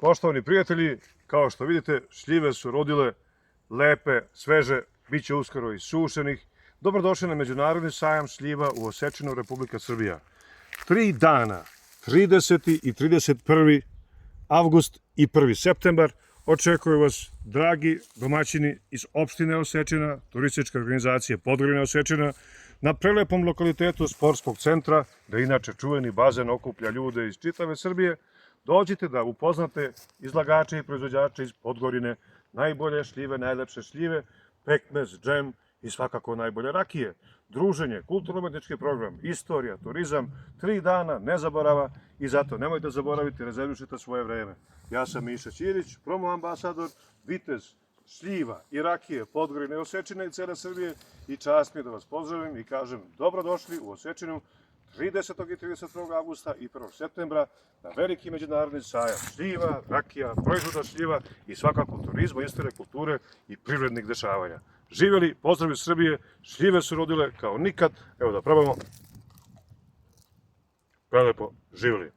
Poštovani prijatelji, kao što vidite, šljive su rodile lepe, sveže, bit će uskoro i sušenih. Dobrodošli na Međunarodni sajam šljiva u Osečinu, Republika Srbija. 3 dana, 30. i 31. avgust i 1. septembar, očekuju vas dragi domaćini iz opštine Osečina, turističke organizacije Podgorina Osečina, na prelepom lokalitetu sportskog centra, da inače čuveni bazen okuplja ljude iz čitave Srbije. Dođite da upoznate izlagače i proizvođače iz Podgorine, najbolje šljive, najlepše šljive, pekmez, džem i svakako najbolje rakije. Druženje, kulturno-umetnički program, istorija, turizam, 3 dana, ne zaborava i zato nemojte zaboraviti, rezervišite svoje vreme. Ja sam Miša Ćirić, promo ambasador, vitez šljiva i rakije Podgorine, Osečine i cele Srbije i čast mi je da vas pozdravim i kažem dobrodošli u Osečinu 30. i 31. avgusta i 1. septembra na veliki međunarodni sajam šljiva, rakija, proizvoda šljiva i svakako turizma, istorije, kulture i privrednih dešavanja. Živjeli, pozdrav iz Srbije, šljive su rodile kao nikad, evo da probamo. Prelepo, živjeli.